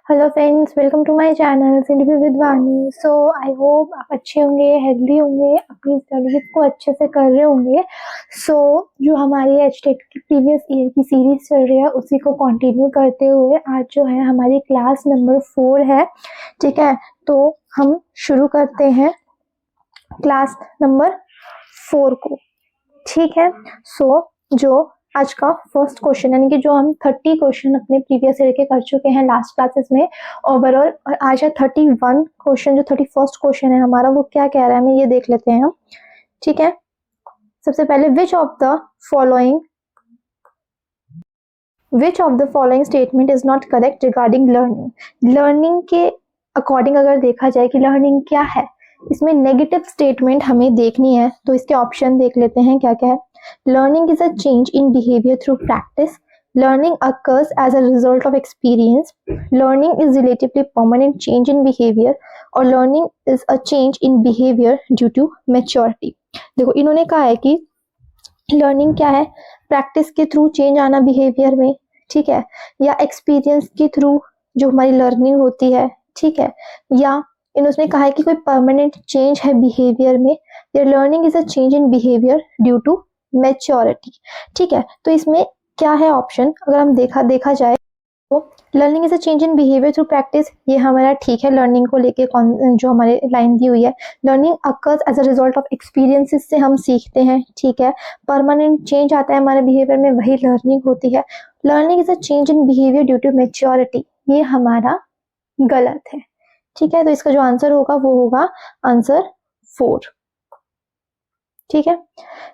Hello friends, welcome to my channel interview with Vani. So I hope आप अच्छे होंगे, healthy होंगे, अपनी स्टडीज को अच्छे से कर रहे होंगे। जो हमारी एचटेट की प्रीवियस ईयर की सीरीज चल रही है उसी को कंटिन्यू करते हुए आज जो है हमारी क्लास नंबर 4 है। ठीक है, तो हम शुरू करते हैं क्लास नंबर 4 को। ठीक है, जो आज का फर्स्ट क्वेश्चन यानी कि जो हम 30 क्वेश्चन अपने प्रीवियस ईयर के कर चुके हैं लास्ट क्लासेस में ओवरऑल, और आज है 31 क्वेश्चन। जो 31st क्वेश्चन है हमारा वो क्या कह रहा है हमें ये देख लेते हैं हम। ठीक है, सबसे पहले which of the following statement is not correct regarding learning. Learning के अकॉर्डिंग अगर देखा जाए कि लर्निंग क्या है, इसमें नेगेटिव स्टेटमेंट हमें देखनी है तो इसके ऑप्शन देख लेते हैं क्या क्या है। Learning is a change in behaviour through practice, learning occurs as a result of experience, learning is relatively permanent change in behavior, और learning is a change in behavior due to maturity। देखो इन्होंने कहा है कि learning क्या है, practice के through change आना बिहेवियर में, ठीक है, या एक्सपीरियंस के थ्रू जो हमारी लर्निंग होती है, ठीक है, या इन्होंने कहा है कि कोई परमानेंट चेंज है बिहेवियर में, या learning is a change in behaviour due to maturity. ठीक है, तो इसमें क्या है ऑप्शन, अगर हम देखा जाए तो learning is a change in behaviour through practice, ये हमारा ठीक है। लर्निंग को लेके जो हमारे लाइन दी हुई है, learning occurs as a result of experiences से हम सीखते हैं, ठीक है। परमानेंट चेंज आता है हमारे बिहेवियर में, वही लर्निंग होती है। Learning is a change in behaviour due to maturity, ये हमारा गलत है। ठीक है, तो इसका जो आंसर होगा वो होगा आंसर 4। ठीक है,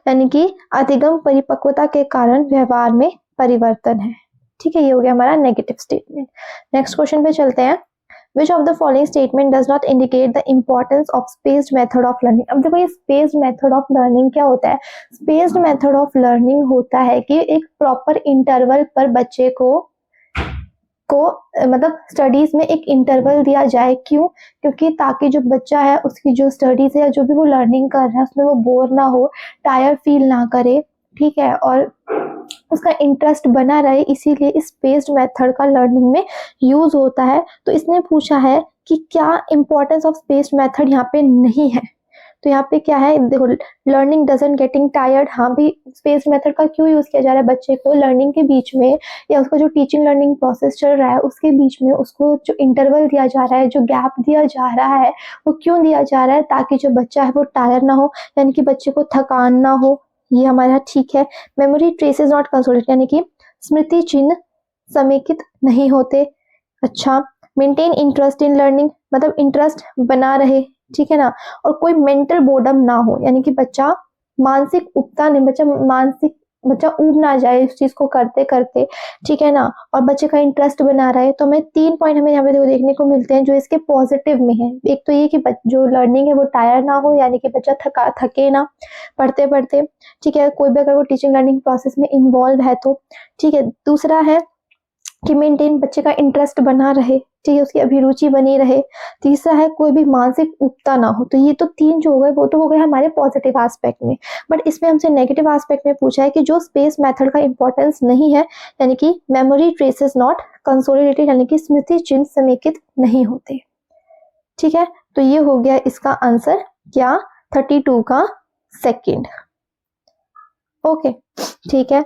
यानी कि अधिगम परिपक्वता के कारण व्यवहार में परिवर्तन है। ठीक है, ये हो गया हमारा नेगेटिव स्टेटमेंट। नेक्स्ट क्वेश्चन पे चलते हैं। Which of the following statement does not indicate the importance of spaced method of learning? अब देखो ये spaced method of learning क्या होता है। spaced method of learning होता है कि एक प्रॉपर इंटरवल पर बच्चे को मतलब स्टडीज में एक इंटरवल दिया जाए। क्यों? क्योंकि ताकि जो बच्चा है उसकी जो स्टडीज है, जो भी वो लर्निंग कर रहा है उसमें वो बोर ना हो, टायर फील ना करे, ठीक है, और उसका इंटरेस्ट बना रहे, इसीलिए इस स्पेस्ड मेथड का लर्निंग में यूज होता है। तो इसने पूछा है कि क्या इंपॉर्टेंस ऑफ स्पेस्ड मेथड यहाँ पे नहीं है। तो यहाँ पे क्या है, देखो लर्निंग डजंट गेटिंग टायर्ड, हाँ भी स्पेस मेथड का क्यों यूज किया जा रहा है, बच्चे को लर्निंग के बीच में या उसका जो टीचिंग लर्निंग प्रोसेस चल रहा है उसके बीच में उसको जो इंटरवल दिया जा रहा है, जो गैप दिया जा रहा है, वो क्यों दिया जा रहा है, ताकि जो बच्चा है वो टायर ना हो, यानी कि बच्चे को थकान ना हो, ये हमारा ठीक है। मेमोरी ट्रेसेस नॉट कंसोलिडेटेड, यानी कि स्मृति चिन्ह समेकित नहीं होते। अच्छा, मेंटेन इंटरेस्ट इन लर्निंग, मतलब इंटरेस्ट बना रहे, ठीक है ना, और कोई मेंटल बोर्डम ना हो, यानी कि बच्चा मानसिक उबता नहीं, बच्चा ऊब ना जाए इस चीज को करते करते, ठीक है ना, और बच्चे का इंटरेस्ट बना रहे। तो हमें 3 पॉइंट हमें यहाँ पे देखने को मिलते हैं जो इसके पॉजिटिव में है। एक तो ये कि जो लर्निंग है वो टायर ना हो, यानी कि बच्चा थके ना पढ़ते पढ़ते, ठीक है, कोई भी अगर वो टीचिंग लर्निंग प्रोसेस में इन्वॉल्व है तो, ठीक है। दूसरा है कि मेंटेन बच्चे का इंटरेस्ट बना रहे, ठीक है, उसकी अभिरुचि बनी रहे। तीसरा है कोई भी मानसिक उबता ना हो। तो ये तो 3 जो हो गए वो तो हो गए हमारे पॉजिटिव एस्पेक्ट में, बट इसमें हमसे नेगेटिव एस्पेक्ट में पूछा है कि जो स्पेस मेथड का इंपॉर्टेंस नहीं है, यानी कि मेमोरी ट्रेसेस नॉट कंसोलिडेटेड, यानी कि स्मृति चिन्ह समेकित नहीं होते। ठीक है, तो ये हो गया इसका आंसर क्या, 32 का सेकेंड। ओके, ठीक है,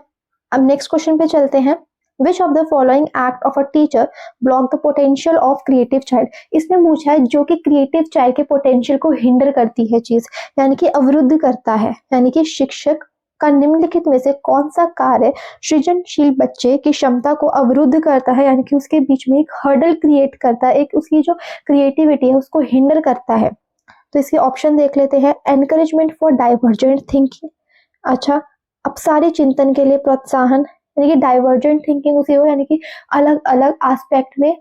अब नेक्स्ट क्वेश्चन पे चलते हैं। Which of the following act of a teacher block the potential of creative child? इसने पूछा है जो कि क्रिएटिव चाइल्ड के पोटेंशियल को हिंडर करती है चीज, यानी कि अवरुद्ध करता है, यानी कि शिक्षक का निम्नलिखित में से कौन सा कार्य सृजनशील बच्चे की क्षमता को अवरुद्ध करता है, यानी कि उसके बीच में एक हर्डल क्रिएट करता है, एक उसकी जो क्रिएटिविटी है उसको हिंडर करता है। तो इसके ऑप्शन देख लेते हैं। एनकरेजमेंट फॉर डाइवर्जेंट थिंकिंग, अच्छा, अपसारी चिंतन के लिए प्रोत्साहन, यानी कि डाइवर्जेंट थिंकिंग उसे हो, यानी कि अलग अलग एस्पेक्ट में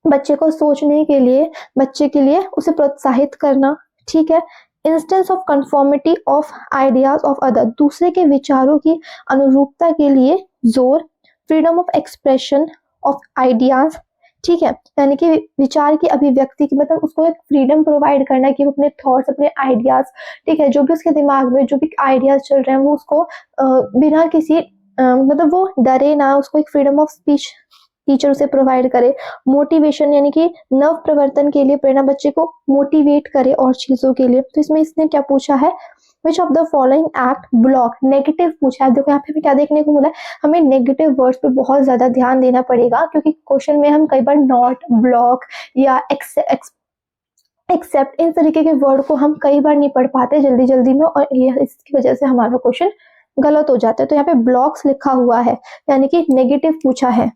बच्चे को सोचने के लिए, बच्चे के लिए उसे प्रोत्साहित करना, ठीक है। Instance of conformity of ideas of other, दूसरे के विचारों की अनुरूपता के लिए जोर। Freedom of expression of ideas, ठीक है, यानी कि विचार की अभिव्यक्ति की, मतलब उसको एक फ्रीडम प्रोवाइड करना कि वो अपने थॉट्स, अपने आइडियाज, ठीक है, जो भी उसके दिमाग में जो भी आइडियाज चल रहे हैं वो उसको बिना किसी मतलब वो डरे ना, उसको एक फ्रीडम ऑफ स्पीच टीचर उसे प्रोवाइड करे। मोटिवेशन यानी कि नव प्रवर्तन के लिए प्रेरणा, बच्चे को मोटिवेट करे और चीजों के लिए। तो इसमें इसने क्या पूछा है, which of the following act block, negative पूछा है। देखो यहाँ पे हमें क्या देखने को मिला है, हमें नेगेटिव वर्ड्स पे बहुत ज्यादा ध्यान देना पड़ेगा, क्योंकि क्वेश्चन में हम कई बार नॉट, ब्लॉक या एक्सेप्ट इन तरीके के वर्ड को हम कई बार नहीं पढ़ पाते जल्दी जल्दी में, और इसकी वजह से हमारा क्वेश्चन गलत हो जाता है। तो यहाँ पे ब्लॉक्स लिखा हुआ है, यानी कि नेगेटिव पूछा है।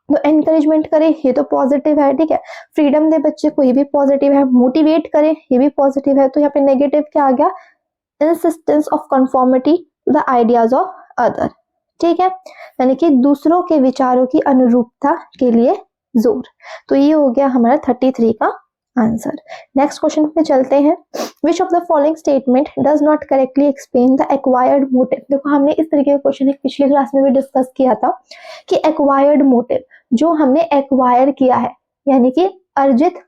तो एनकरेजमेंट करे, ये तो पॉजिटिव है, ठीक है। फ्रीडम दे बच्चे को, ये भी पॉजिटिव है। मोटिवेट करे, ये भी पॉजिटिव है। तो यहाँ पे नेगेटिव क्या आ गया, insistence of conformity the ideas of other, ठीक है, यानी कि दूसरों के विचारों की अनुरूपता के लिए जोर। तो ये हो गया हमारा 33 का आंसर। नेक्स्ट क्वेश्चन पे चलते हैं। Which of the following statement does not correctly explain the acquired motive. देखो हमने इस तरीके का क्वेश्चन एक पिछली क्लास में भी डिस्कस किया था कि एक्वायर्ड मोटिव, जो हमने एक्वायर किया है यानी कि अर्जित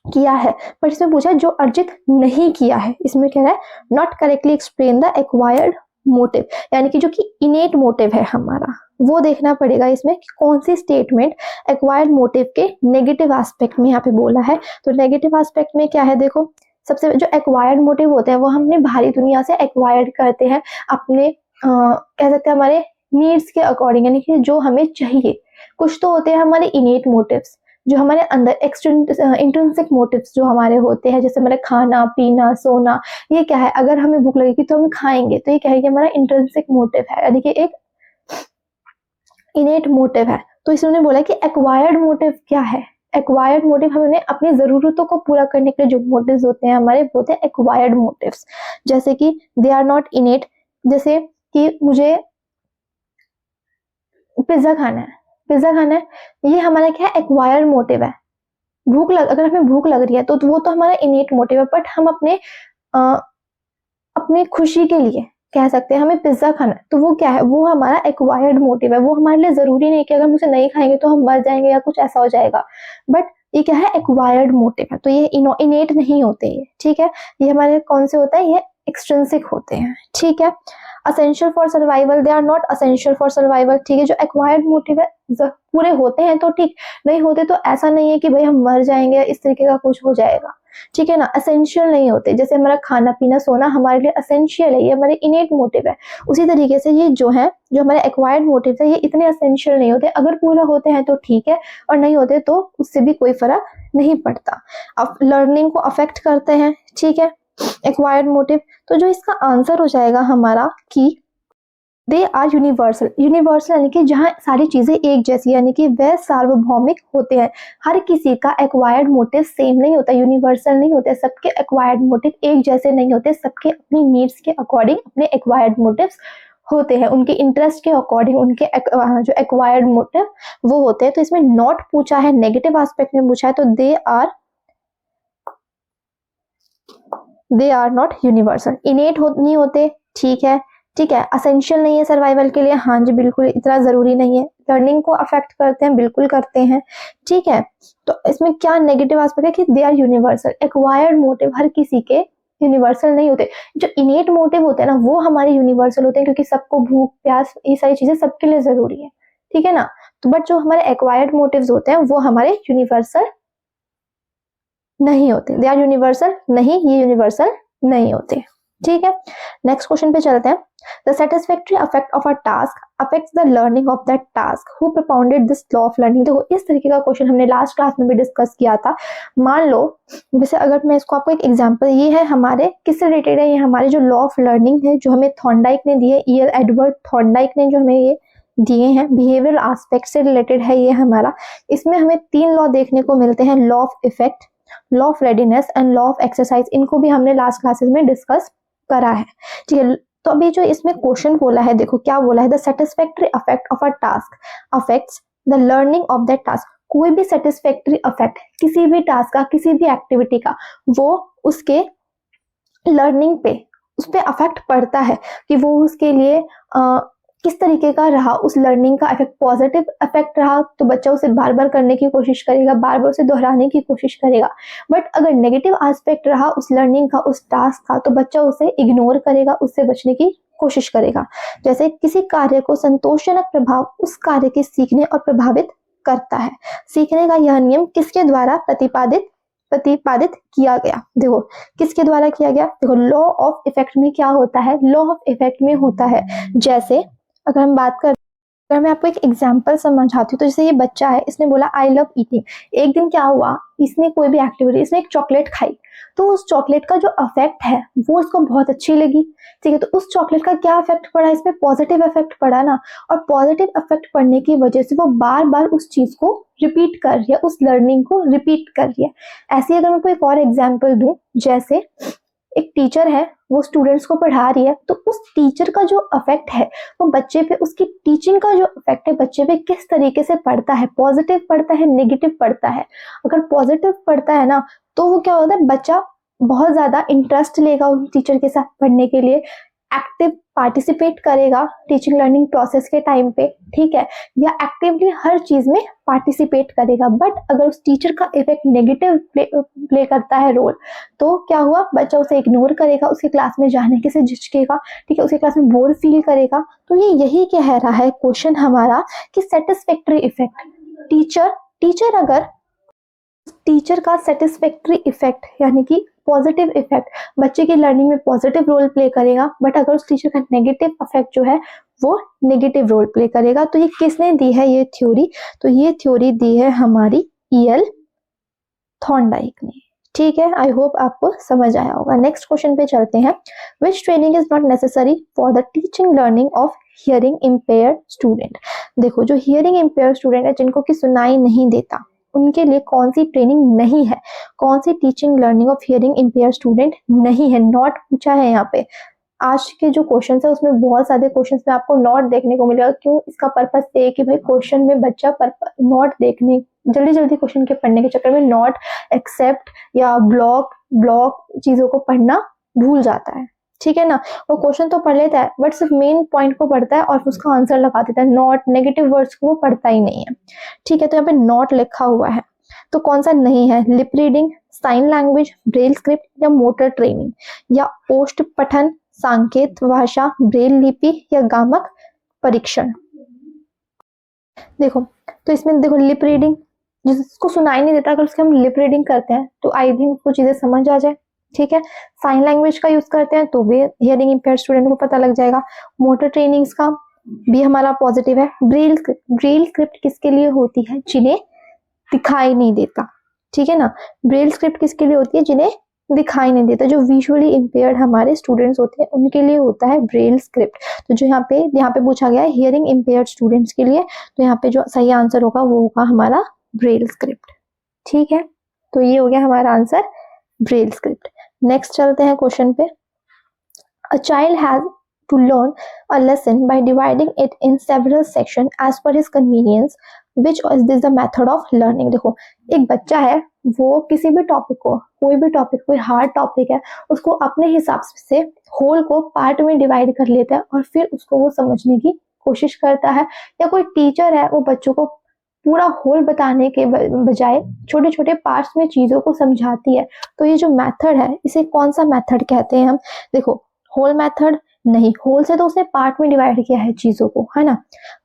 किया है, पर इसमें पूछा जो अर्जित नहीं किया है, इसमें कह रहा है not correctly explain the acquired motive, यानी कि जो कि इनेट मोटिव है हमारा, वो देखना पड़ेगा इसमें कि कौन सी स्टेटमेंट एक्वायर्ड मोटिव के नेगेटिव एस्पेक्ट में यहाँ पे बोला है। तो नेगेटिव एस्पेक्ट में क्या है, देखो सबसे जो एक्वायर्ड मोटिव होते हैं वो हमने बाहरी दुनिया से एक्वायर्ड करते हैं अपने कह सकते हैं हमारे नीड्स के अकॉर्डिंग, यानी कि जो हमें चाहिए। कुछ तो होते हैं हमारे इनेट मोटिव्स, जो हमारे अंदर इंट्रिंसिक मोटिव्स जो हमारे होते हैं, जैसे हमारे खाना पीना सोना, ये क्या है, अगर हमें भूख लगेगी तो हम खाएंगे, तो ये क्या है, कि हमारा इंट्रिंसिक मोटिव है, यानी कि एक इनेट मोटिव है। तो इसने बोला कि एक्वायर्ड मोटिव क्या है, एक्वायर्ड मोटिव हमें अपनी जरूरतों को पूरा करने के लिए जो मोटिव्स होते हैं हमारे, वो होते हैं एक्वायर्ड मोटिव्स। जैसे कि दे आर नॉट इनेट, जैसे कि मुझे पिज्जा खाना है, पिज्जा खाना है, ये हमारा क्या है, एक्वायर्ड मोटिव है। अगर हमें भूख लग रही है तो वो तो हमारा इनेट मोटिव है, बट हम अपने खुशी के लिए कह सकते हैं हमें पिज्जा खाना है, तो वो क्या है, वो हमारा एक्वायर्ड मोटिव है। वो हमारे लिए जरूरी नहीं कि अगर हम उसे नहीं खाएंगे तो हम मर जाएंगे या कुछ ऐसा हो जाएगा, बट ये क्या है, एक्वायर्ड मोटिव है। तो ये इनेट नहीं होते ये, ठीक है, ये हमारे कौन से होता है, ये एक्सट्रिंसिक होते हैं, ठीक है। Essential for survival, they are not essential for survival, ठीक है। जो एक्वायर्ड मोटिव है पूरे होते हैं तो ठीक, नहीं होते तो ऐसा नहीं है कि भाई हम मर जाएंगे इस तरीके का कुछ हो जाएगा, ठीक है ना। असेंशियल नहीं होते, जैसे हमारा खाना पीना सोना हमारे लिए असेंशियल है, ये हमारे इनेट मोटिव है। उसी तरीके से ये जो है, जो हमारे एक्वायर्ड मोटिव है, ये इतने असेंशियल नहीं होते, अगर पूरा होते हैं तो ठीक है, और नहीं होते तो उससे भी कोई फर्क नहीं पड़ता। अब लर्निंग को अफेक्ट करते हैं, ठीक है, एक्वायर्ड मोटिव। तो जो इसका आंसर हो जाएगा हमारा कि दे आर यूनिवर्सल, यूनिवर्सल यानी कि जहाँ सारी चीजें एक जैसी, यानी कि वह सार्वभौमिक होते हैं। हर किसी का एक्वायर्ड मोटिव सेम नहीं होता, यूनिवर्सल नहीं होते, सबके एक्वायर्ड मोटिव एक जैसे नहीं होते, सबके अपनी नीड्स के अकॉर्डिंग अपने एक्वायर्ड मोटिव्स होते हैं, उनके इंटरेस्ट के अकॉर्डिंग उनके जो एक्वायर्ड मोटिव वो होते हैं। तो इसमें नॉट पूछा है, नेगेटिव एस्पेक्ट में पूछा है, तो they are not universal. Innate नहीं होते, ठीक है, ठीक है। असेंशियल नहीं है सर्वाइवल के लिए, हाँ जी बिल्कुल, इतना जरूरी नहीं है। लर्निंग को अफेक्ट करते हैं, बिल्कुल करते हैं, ठीक है। तो इसमें क्या नेगेटिव एस्पेक्ट है कि they are universal. Acquired motive हर किसी के यूनिवर्सल नहीं होते, जो इनेट मोटिव होते हैं ना वो हमारे यूनिवर्सल होते हैं, क्योंकि सबको भूख प्यास ये सारी चीजें सबके लिए जरूरी है, ठीक है ना। तो बट जो हमारे एक्वायर्ड मोटिव्स होते हैं वो हमारे यूनिवर्सल नहीं होते, दे आर यूनिवर्सल नहीं, ये यूनिवर्सल नहीं होते, ठीक है। नेक्स्ट क्वेश्चन पे चलते हैं। The satisfactory affect of a task affects the learning of that task, who propounded this law of learning. देखो इस तरीके का क्वेश्चन हमने लास्ट क्लास में भी डिस्कस किया था। मान लो जैसे अगर मैं इसको आपको एक एग्जांपल, ये है हमारे किससे रिलेटेड है, ये हमारे जो लॉ ऑफ लर्निंग है जो हमें थॉर्नडाइक ने दिए, ईएल एडवर्ड थॉर्नडाइक ने जो हमें ये दिए हैं, बिहेवियरल एस्पेक्ट से रिलेटेड है ये हमारा। इसमें हमें 3 लॉ देखने को मिलते हैं, law of effect, law of readiness and law of exercise. इनको भी हमने लास्ट क्लासेस में डिस्कस करा है, ठीक है। तो अभी जो इसमें क्वेश्चन बोला है, देखो क्या बोला है, the satisfactory affect of a task affects the learning of that task. कोई भी सेटिस्फैक्टरी अफेक्ट किसी भी टास्क का, किसी भी एक्टिविटी का, वो उसके लर्निंग पे, उस पे अफेक्ट पड़ता है कि वो उसके लिए किस तरीके का रहा, उस लर्निंग का इफेक्ट पॉजिटिव इफेक्ट रहा तो बच्चा उसे बार बार करने की कोशिश करेगा, बार बार उसे दोहराने की कोशिश करेगा। बट अगर नेगेटिव एस्पेक्ट रहा उस लर्निंग का, उस टास्क का, तो बच्चा उसे इग्नोर करेगा, उससे बचने की कोशिश करेगा। जैसे किसी कार्य को संतोषजनक प्रभाव उस कार्य के सीखने और प्रभावित करता है। सीखने का यह नियम किसके द्वारा प्रतिपादित किया गया? देखो किसके द्वारा किया गया? देखो लॉ ऑफ इफेक्ट में क्या होता है? लॉ ऑफ इफेक्ट में होता है, जैसे अगर हम बात कर, अगर मैं आपको एक एग्जांपल समझाती हूँ, तो जैसे ये बच्चा है, इसने बोला आई लव ईटिंग। एक दिन क्या हुआ, इसने कोई भी एक्टिविटी, इसने एक चॉकलेट खाई, तो उस चॉकलेट का जो इफेक्ट है वो उसको बहुत अच्छी लगी। ठीक है, तो उस चॉकलेट का क्या इफेक्ट पड़ा, इसमें पॉजिटिव इफेक्ट पड़ा ना, और पॉजिटिव इफेक्ट पड़ने की वजह से वो बार बार उस चीज को रिपीट कर रही है, उस लर्निंग को रिपीट कर रही है। ऐसे अगर मैं कोई एक और एग्जाम्पल दूं, जैसे एक टीचर है, वो स्टूडेंट्स को पढ़ा रही है, तो उस टीचर का जो इफेक्ट है वो बच्चे पे, उसकी टीचिंग का जो इफेक्ट है बच्चे पे किस तरीके से पड़ता है, पॉजिटिव पड़ता है, नेगेटिव पड़ता है। अगर पॉजिटिव पड़ता है ना, तो वो क्या होता है, बच्चा बहुत ज्यादा इंटरेस्ट लेगा उस टीचर के साथ पढ़ने के लिए, एक्टिव पार्टिसिपेट करेगा टीचिंग लर्निंग प्रोसेस के टाइम पे, ठीक है, या एक्टिवली हर चीज में पार्टिसिपेट करेगा। बट अगर उस टीचर का इफेक्ट नेगेटिव प्ले करता है रोल, तो क्या हुआ, बच्चा उसे इग्नोर करेगा, उसके क्लास में जाने के से झिझकेगा, ठीक है, उसके क्लास में बोर फील करेगा। तो ये यही कह रहा है क्वेश्चन हमारा कि सेटिस्फैक्टरी इफेक्ट, टीचर अगर टीचर का सेटिस्फैक्टरी इफेक्ट यानी कि पॉजिटिव इफेक्ट बच्चे की लर्निंग में पॉजिटिव रोल प्ले करेगा, बट अगर उस टीचर का नेगेटिव इफेक्ट जो है वो नेगेटिव रोल प्ले करेगा। तो ये किसने दी है ये थ्योरी? तो ये थ्योरी दी है हमारी ईएल थॉर्नडाइक ने। ठीक है, आई होप आपको समझ आया होगा। नेक्स्ट क्वेश्चन पे चलते हैं। Which training is not necessary for the teaching learning of hearing impaired student? देखो जो हियरिंग इम्पेयर्ड स्टूडेंट है, जिनको की सुनाई नहीं देता, उनके लिए कौन सी ट्रेनिंग नहीं है, कौन सी teaching learning of hearing impaired student नहीं है? नॉट पूछा है यहाँ पे। आज के जो क्वेश्चंस है उसमें बहुत सारे क्वेश्चंस में आपको नॉट देखने को मिलेगा। क्यों? इसका पर्पस ये है कि भाई क्वेश्चन में बच्चा नॉट देखने, जल्दी जल्दी क्वेश्चन के पढ़ने के चक्कर में नॉट, एक्सेप्ट या ब्लॉक चीजों को पढ़ना भूल जाता है। ठीक है ना, वो क्वेश्चन तो पढ़ लेता है बट सिर्फ मेन पॉइंट को पढ़ता है और उसका आंसर लगा देता है, नॉट, नेगेटिव वर्ड्स को वो पढ़ता ही नहीं है। ठीक है, तो यहाँ पे नॉट लिखा हुआ है, तो कौन सा नहीं है? Lip reading, sign language, braille script या मोटर ट्रेनिंग, या ओष्ठ पठन, सांकेत भाषा, ब्रेल लिपि या गामक परीक्षण। देखो तो इसमें देखो लिप रीडिंग, जिसको सुनाई नहीं देता अगर उसके हम लिप रीडिंग करते हैं तो आई थिंक उसको चीजें समझ आ जाए। ठीक है, साइन लैंग्वेज का यूज करते हैं तो भी हियरिंग इम्पेयर्ड स्टूडेंट को पता लग जाएगा। मोटर ट्रेनिंग्स का भी हमारा पॉजिटिव है। ब्रेल स्क्रिप्ट किसके लिए होती है? जिन्हें दिखाई नहीं देता। ठीक है ना, ब्रेल स्क्रिप्ट किसके लिए होती है? जिन्हें दिखाई नहीं देता, जो विजुअली इम्पेयर्ड हमारे स्टूडेंट्स होते हैं उनके लिए होता है ब्रेल स्क्रिप्ट। तो जो यहाँ पे पूछा गया है हियरिंग इम्पेयर्ड स्टूडेंट्स के लिए, तो यहाँ पे जो सही आंसर होगा वो होगा हमारा ब्रेल स्क्रिप्ट। ठीक है, तो ये हो गया हमारा आंसर, ब्रेल स्क्रिप्ट। नेक्स्ट चलते हैं क्वेश्चन पे। A child has to learn a lesson by dividing it in several section as per his convenience, which is this the method of learning? देखो एक बच्चा है, वो किसी भी टॉपिक को, कोई भी टॉपिक, कोई हार्ड टॉपिक है, उसको अपने हिसाब से होल को पार्ट में डिवाइड कर लेता है और फिर उसको वो समझने की कोशिश करता है। या कोई टीचर है, वो बच्चों को पूरा होल बताने के बजाय छोटे छोटे पार्ट्स में चीजों को समझाती है। तो ये जो मेथड है इसे कौन सा मेथड कहते हैं हम? देखो होल मेथड नहीं, होल से तो उसने पार्ट में डिवाइड किया है चीजों को, है ना।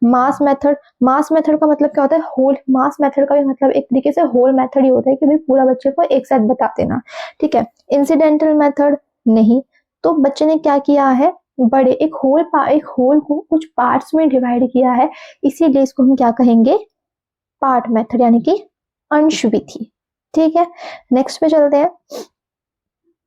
मास मेथड का मतलब क्या होता है? होल। मास मेथड का भी मतलब एक तरीके से होल मेथड ही होता है कि भाई पूरा बच्चे को एक साथ बता देना। ठीक है, इंसिडेंटल मेथड नहीं, तो बच्चे ने क्या किया है, बड़े एक होल को कुछ पार्ट्स में डिवाइड किया है, इसीलिए इसको हम क्या कहेंगे? पार्ट मेथड, यानी कि अंश विधि। ठीक है, नेक्स्ट पे चलते हैं।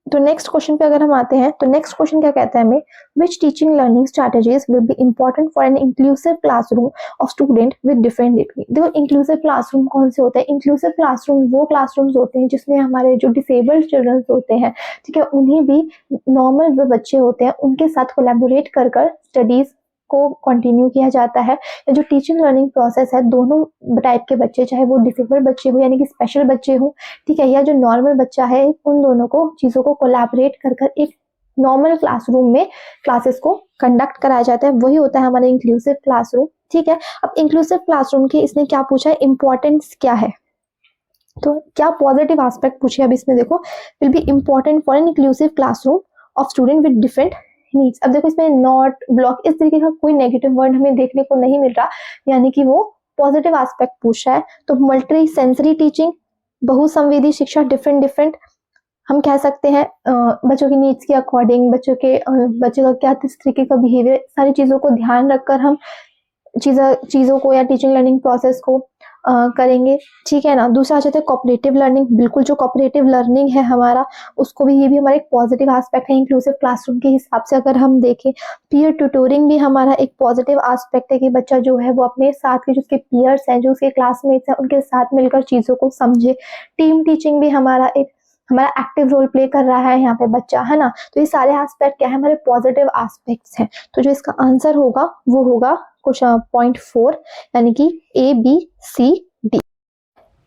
तो नेक्स्ट क्वेश्चन पे अगर हम आते हैं तो नेक्स्ट क्वेश्चन क्या कहता है हमें? Which teaching learning strategies will be important for an inclusive classroom of student with different degree? देखो इंक्लूसिव क्लासरूम कौन से होते हैं? इंक्लूसिव क्लासरूम वो क्लासरूम्स होते हैं जिसमें हमारे जो डिसेबल्ड चिल्ड्रन होते हैं, ठीक है, उन्हें भी नॉर्मल जो बच्चे होते हैं उनके साथ कोलैबोरेट कर स्टडीज को कंटिन्यू किया जाता है। या जो टीचिंग लर्निंग प्रोसेस है, दोनों टाइप के बच्चे, चाहे वो डिसेबल्ड बच्चे हो यानी कि स्पेशल बच्चे हो, ठीक है, या जो नॉर्मल बच्चा है, उन दोनों को चीजों को कोलैबोरेट कर एक नॉर्मल क्लासरूम में क्लासेस को कंडक्ट कराया जाता है, वही होता है हमारा इंक्लूसिव क्लासरूम। ठीक है, अब इंक्लूसिव क्लासरूम के इसने क्या पूछा है, इंपॉर्टेंस क्या है, तो क्या पॉजिटिव एस्पेक्ट पूछे अब इसमें देखो, will be important for an inclusive classroom of student with different needs. अब देखो इसमें नॉट, ब्लॉक, इस तरीके का कोई नेगेटिव वर्ड हमें देखने को नहीं मिल रहा, यानी कि वो पॉजिटिव एस्पेक्ट पूछ रहा है। तो मल्टी सेंसरी टीचिंग, बहुसंवेदी शिक्षा, डिफरेंट हम कह सकते हैं बच्चों की नीड्स के अकॉर्डिंग, बच्चे का क्या किस तरीके का बिहेवियर, सारी चीज़ों को ध्यान रखकर हम चीज़ों को या टीचिंग लर्निंग प्रोसेस को करेंगे। ठीक है ना। दूसरा चाहते हैं कोऑपरेटिव लर्निंग, बिल्कुल जो कोऑपरेटिव लर्निंग है हमारा, उसको भी, ये भी हमारा एक पॉजिटिव एस्पेक्ट है इंक्लूसिव क्लासरूम के हिसाब से अगर हम देखें। पीयर ट्यूटोरिंग भी हमारा एक पॉजिटिव एस्पेक्ट है कि बच्चा जो है वो अपने साथ के जो उसके पीयर्स हैं, जो उसके क्लासमेट्स हैं, उनके साथ मिलकर चीज़ों को समझे। टीम टीचिंग भी हमारा एक्टिव रोल प्ले कर रहा है यहाँ पे बच्चा, है ना। तो ये सारे एस्पेक्ट क्या है, हमारे पॉजिटिव एस्पेक्ट्स हैं। तो जो इसका आंसर होगा वो होगा क्वेश्चन पॉइंट 4, यानी कि ABCD।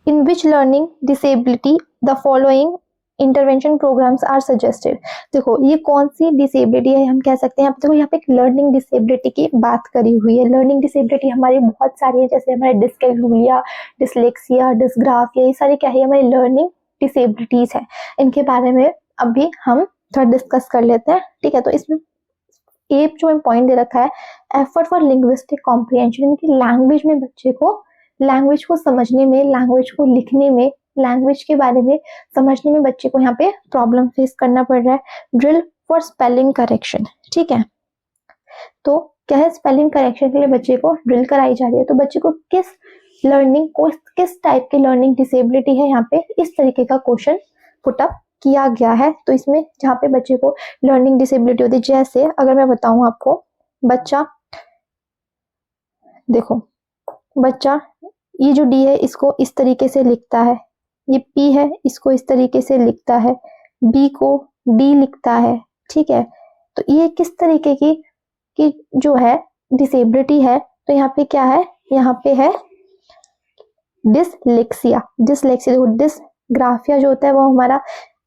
In which learning disability the following intervention programmes are suggested. देखो ये कौन सी डिसेबिलिटी है, हम कह सकते हैं, देखो यहाँ पे एक लर्निंग डिसेबिलिटी की बात करी हुई है। लर्निंग डिसेबिलिटी हमारी बहुत सारी है, जैसे हमारे डिस्कैलकुलिया, डिसलेक्सिया, डिसग्राफिया, ये सारी क्या है, हमारी लर्निंग डिसेबिलिटीज है। इनके बारे में अभी हम थोड़ा डिस्कस कर लेते हैं। ठीक है, तो इसमें एक जो पॉइंट दे रखा है, एफर्ट फॉर लिंग्विस्टिक कॉम्प्रिहेंशन, यानी कि लैंग्वेज में बच्चे को, लैंग्वेज को समझने में, लैंग्वेज को लिखने में, लैंग्वेज के बारे में समझने में बच्चे को यहाँ पे प्रॉब्लम फेस करना पड़ रहा है। Drill for spelling correction. ठीक है, तो क्या है, स्पेलिंग करेक्शन के लिए बच्चे को ड्रिल कराई जा रही है। तो बच्चे को किस टाइप की लर्निंग डिसेबिलिटी है, यहाँ पे इस तरीके का क्वेश्चन पुटअप किया गया है। तो इसमें जहाँ पे बच्चे को लर्निंग डिसेबिलिटी होती है, जैसे अगर मैं बताऊं आपको, बच्चा देखो, बच्चा ये जो डी है इसको इस तरीके से लिखता है, ये पी है इसको इस तरीके से लिखता है, बी को डी लिखता है। ठीक है, तो ये किस तरीके की जो है डिसेबिलिटी है। तो यहाँ पे क्या है, यहाँ पे है डिसलेक्सिया। देखो, डिसग्राफिया जो होता है वो हमारा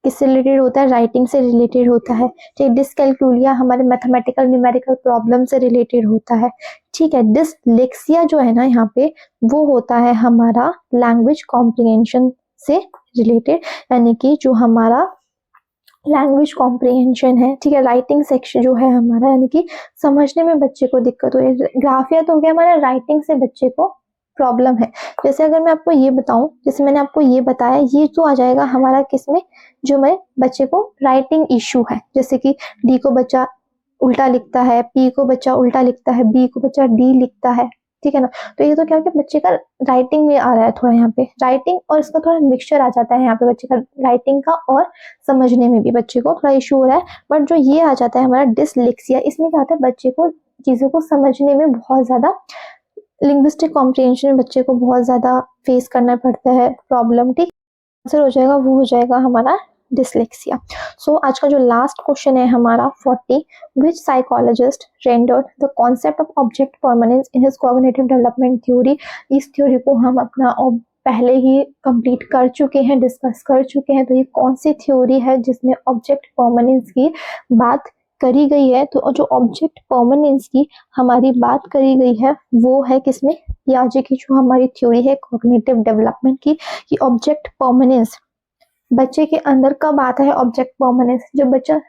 किससे रिलेटेड होता है, राइटिंग से रिलेटेड होता है। ठीक, डिसकैलकुलिया हमारे मैथमेटिकल न्यूमेरिकल प्रॉब्लम से रिलेटेड होता है। ठीक है, डिसलेक्सिया जो है ना यहाँ पे, वो होता है हमारा लैंग्वेज कॉम्प्रिहेंशन से रिलेटेड, यानी कि जो हमारा लैंग्वेज कॉम्प्रिहेंशन है। ठीक है, राइटिंग सेक्शन जो है हमारा, यानी कि समझने में बच्चे को दिक्कत हो रही है। ग्राफिया तो हो गया हमारा राइटिंग से बच्चे को प्रॉब्लम है। जैसे अगर मैं आपको ये बताऊं, जैसे मैंने आपको ये बताया, ये तो आ जाएगा हमारा किसमें, जो मैं बच्चे को राइटिंग इशू है, जैसे कि डी को बच्चा उल्टा लिखता है, पी को बच्चा उल्टा लिखता है, बी को बच्चा डी लिखता है। ठीक है ना। तो ये तो क्या है कि बच्चे का राइटिंग में आ रहा है थोड़ा, यहाँ पे राइटिंग और इसका थोड़ा मिक्सचर आ जाता है यहाँ पे बच्चे का राइटिंग का, और समझने में भी बच्चे को थोड़ा इशू हो रहा है। बट जो ये आ जाता है हमारा डिसलेक्सिया, इसमें क्या होता है, बच्चे को चीजों को समझने में बहुत ज्यादा, लिंग्विस्टिक कॉम्प्रिहेंशन में बच्चे को बहुत ज्यादा फेस करना पड़ता है प्रॉब्लम। ठीक, आंसर हो जाएगा, वो हो जाएगा हमारा डिसलेक्सिया। सो आज का जो लास्ट क्वेश्चन है हमारा 40, which psychologist rendered the concept of object permanence in his cognitive development theory. इस थ्योरी को हम अपना पहले ही कंप्लीट कर चुके हैं, डिस्कस कर चुके हैं। तो ये कौन सी थ्योरी है जिसमें ऑब्जेक्ट परमानेंस की बात करी गई है। तो जो ऑब्जेक्ट परमानेंस की हमारी बात करी गई है वो है किसमें, पियाजे की जो हमारी थ्योरी है कॉग्निटिव डेवलपमेंट की, कि ऑब्जेक्ट परमानेंस बच्चे के अंदर कब आता है। ऑब्जेक्ट परमानेंस जब बच्चा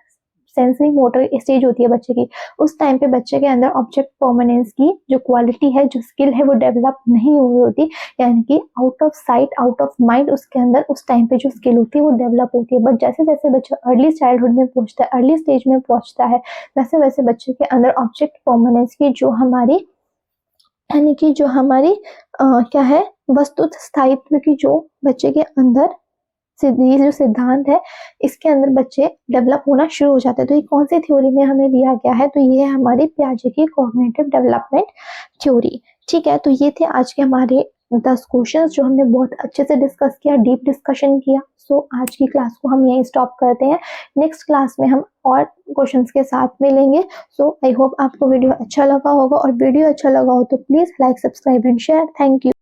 सेंसरी मोटर स्टेज होती है बच्चे की, उस टाइम पे बच्चे के अंदर ऑब्जेक्ट परमानेंस की जो क्वालिटी है, जो स्किल है, वो डेवलप नहीं हुई होती, यानी कि out of sight out of mind उसके अंदर उस टाइम पे जो स्किल होती है वो डेवलप होती है। बट जैसे जैसे बच्चा अर्ली चाइल्डहुड में पहुंचता है, अर्ली स्टेज में पहुंचता है, वैसे वैसे बच्चे के अंदर ऑब्जेक्ट परमानेंस की जो हमारी, यानी कि जो हमारी क्या है, वस्तु स्थायित्व की जो बच्चे के अंदर ये जो सिद्धांत है, इसके अंदर बच्चे डेवलप होना शुरू हो जाते हैं। तो ये कौन सी थ्योरी में हमें दिया गया है, तो ये है हमारी पियाजे की कॉग्निटिव डेवलपमेंट थ्योरी। ठीक है, तो ये थे आज के हमारे 10 क्वेश्चंस जो हमने बहुत अच्छे से डिस्कस किया, डीप डिस्कशन किया। सो आज की क्लास को हम यहीं स्टॉप करते हैं। नेक्स्ट क्लास में हम और क्वेश्चंस के साथ मिलेंगे। सो आई होप आपको वीडियो अच्छा लगा होगा, और वीडियो अच्छा लगा हो तो please like, subscribe and share. Thank you.